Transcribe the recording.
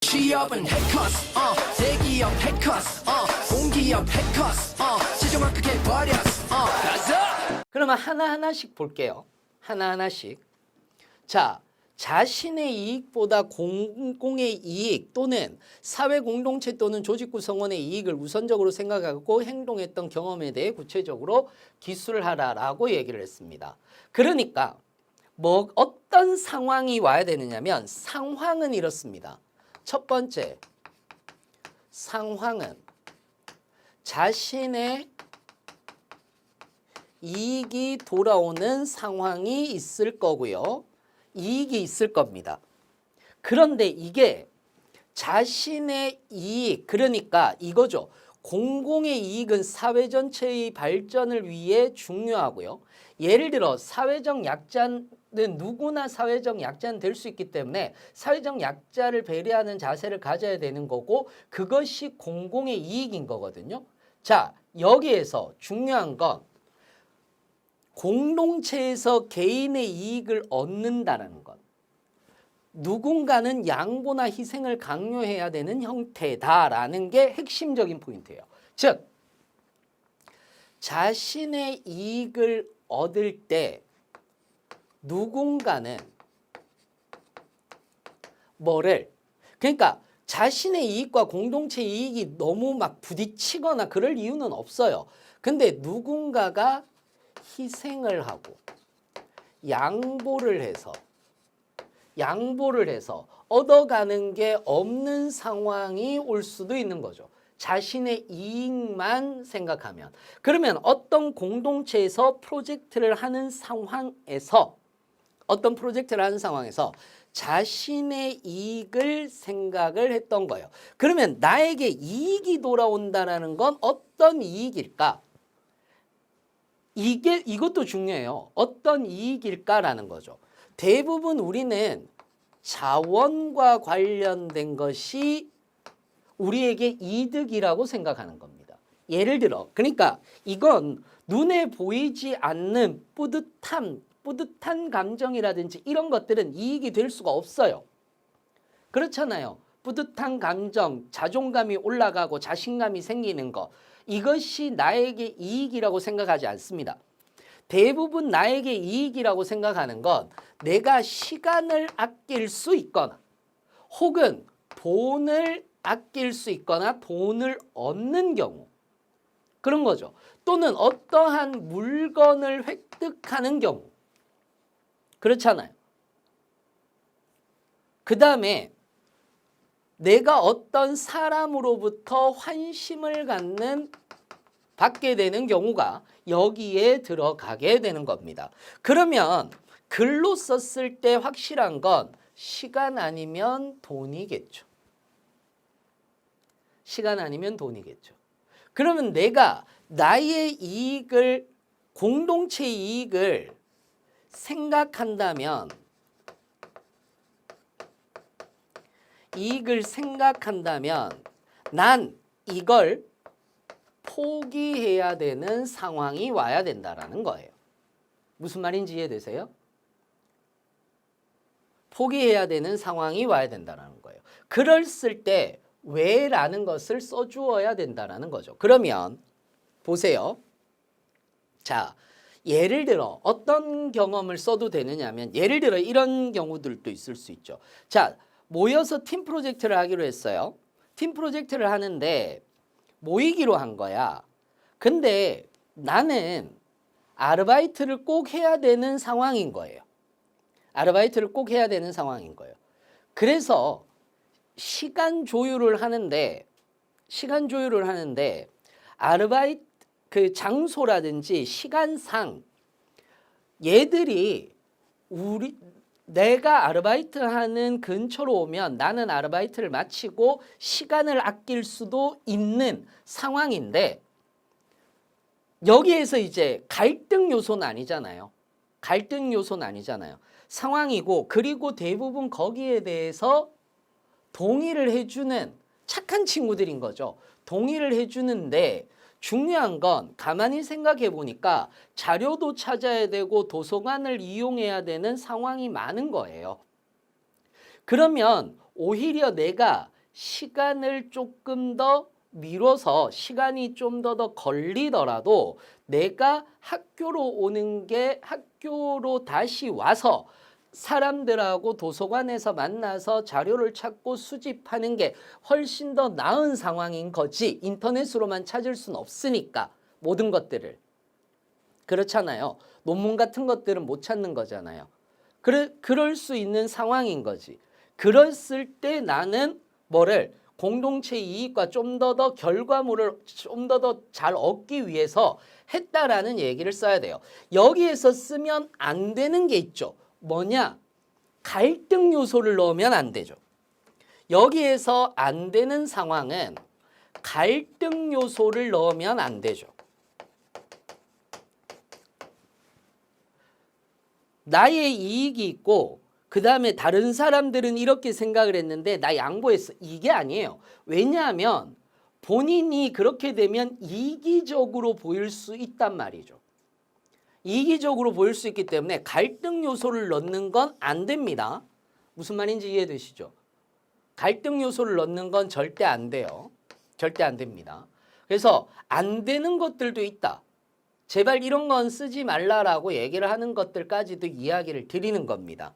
취업은 해커스 대기업 해커스 공기업 해커스 시정을 크게 버렸어 가자. 그러면 하나하나씩 볼게요. 하나하나씩. 자, 자신의 이익보다 공공의 이익 또는 사회 공동체 또는 조직 구성원의 이익을 우선적으로 생각하고 행동했던 경험에 대해 구체적으로 기술하라라고 얘기를 했습니다. 그러니까 뭐 어떤 상황이 와야 되느냐면 상황은 이렇습니다. 첫 번째, 상황은 자신의 이익이 돌아오는 상황이 있을 거고요. 이익이 있을 겁니다. 그런데 이게 자신의 이익, 그러니까 이거죠. 공공의 이익은 사회 전체의 발전을 위해 중요하고요. 예를 들어 사회적 약자는 누구나 사회적 약자는 될 수 있기 때문에 사회적 약자를 배려하는 자세를 가져야 되는 거고 그것이 공공의 이익인 거거든요. 자, 여기에서 중요한 건 공동체에서 개인의 이익을 얻는다는 것. 누군가는 양보나 희생을 강요해야 되는 형태다라는 게 핵심적인 포인트예요. 즉, 자신의 이익을 얻을 때 누군가는 그러니까 자신의 이익과 공동체 이익이 너무 막 부딪히거나 그럴 이유는 없어요. 근데 누군가가 희생을 하고 양보를 해서 얻어가는 게 없는 상황이 올 수도 있는 거죠. 자신의 이익만 생각하면. 그러면 어떤 공동체에서 프로젝트를 하는 상황에서 자신의 이익을 생각을 했던 거예요. 그러면 나에게 이익이 돌아온다는 건 어떤 이익일까? 이것도 중요해요. 어떤 이익일까라는 거죠. 대부분 우리는 자원과 관련된 것이 우리에게 이득이라고 생각하는 겁니다. 예를 들어, 그러니까 이건 눈에 보이지 않는 뿌듯한 감정이라든지 이런 것들은 이익이 될 수가 없어요. 그렇잖아요. 뿌듯한 감정, 자존감이 올라가고 자신감이 생기는 것. 이것이 나에게 이익이라고 생각하지 않습니다. 대부분 나에게 이익이라고 생각하는 건 내가 시간을 아낄 수 있거나 혹은 돈을 아낄 수 있거나 돈을 얻는 경우 그런 거죠. 또는 어떠한 물건을 획득하는 경우 그렇잖아요. 그 다음에 내가 어떤 사람으로부터 환심을 받게 되는 경우가 여기에 들어가게 되는 겁니다. 그러면 글로 썼을 때 확실한 건 시간 아니면 돈이겠죠. 시간 아니면 돈이겠죠. 그러면 내가 나의 이익을, 공동체 이익을 생각한다면 난 이걸 포기해야 되는 상황이 와야 된다라는 거예요. 무슨 말인지 이해되세요? 포기해야 되는 상황이 와야 된다는 거예요. 그랬을 때 왜라는 것을 써주어야 된다는 거죠. 그러면 보세요. 자, 예를 들어 어떤 경험을 써도 되느냐면 예를 들어 이런 경우들도 있을 수 있죠. 자, 모여서 팀 프로젝트를 하기로 했어요. 팀 프로젝트를 하는데 모이기로 한 거야. 근데 나는 아르바이트를 꼭 해야 되는 상황인 거예요. 그래서 시간 조율을 하는데 아르바이트 그 장소라든지 시간상 얘들이 내가 아르바이트 하는 근처로 오면 나는 아르바이트를 마치고 시간을 아낄 수도 있는 상황인데 여기에서 이제 갈등 요소는 아니잖아요. 상황이고 그리고 대부분 거기에 대해서 동의를 해주는 착한 친구들인 거죠. 동의를 해주는데 중요한 건 가만히 생각해 보니까 자료도 찾아야 되고 도서관을 이용해야 되는 상황이 많은 거예요. 그러면 오히려 내가 시간을 조금 더 미뤄서 시간이 좀 더 걸리더라도 내가 학교로 오는 게 학교로 다시 와서 사람들하고 도서관에서 만나서 자료를 찾고 수집하는 게 훨씬 더 나은 상황인 거지. 인터넷으로만 찾을 수는 없으니까 모든 것들을. 그렇잖아요. 논문 같은 것들은 못 찾는 거잖아요. 그럴 수 있는 상황인 거지. 그랬을 때 나는 뭐를 공동체 이익과 좀 더 결과물을 좀 더 잘 얻기 위해서 했다라는 얘기를 써야 돼요. 여기에서 쓰면 안 되는 게 있죠. 뭐냐? 갈등 요소를 넣으면 안 되죠. 여기에서 안 되는 상황은 갈등 요소를 넣으면 안 되죠. 나의 이익이 있고 그 다음에 다른 사람들은 이렇게 생각을 했는데 나 양보했어. 이게 아니에요. 왜냐하면 본인이 그렇게 되면 이기적으로 보일 수 있단 말이죠. 이기적으로 보일 수 있기 때문에 갈등 요소를 넣는 건 안 됩니다. 무슨 말인지 이해되시죠? 갈등 요소를 넣는 건 절대 안 돼요. 절대 안 됩니다. 그래서 안 되는 것들도 있다. 제발 이런 건 쓰지 말라라고 얘기를 하는 것들까지도 이야기를 드리는 겁니다.